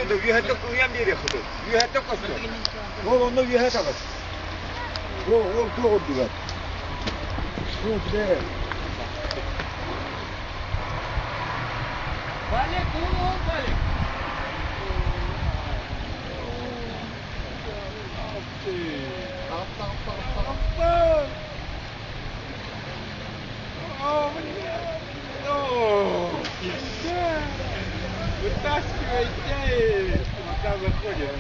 너 위에 또 그냥 내려거든. 위에 또 껐어. 너 위에 또 껐어. 너 어디가? 그래. Vale, todo, vale. Вытаскивайте! Вот там заходит.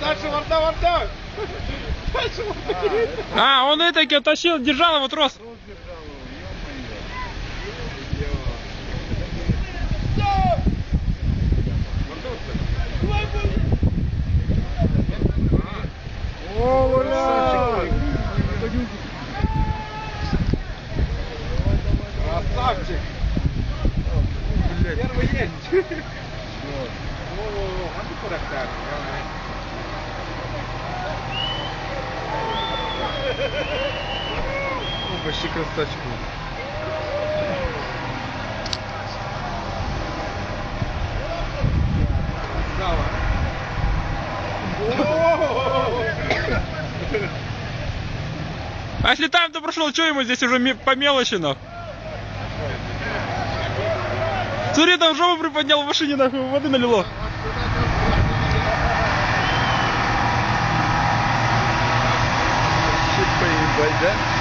Дальше, ворта! Дальше, ворта! А, он это тащил, держал его трос. Красавчик! Первый есть! А ты куда так? Почти красавчик. А если там-то прошел, что ему здесь уже по мелочи, нахуй? Смотри, там жопу приподнял в машине, нахуй, воды налило. Поебать, да?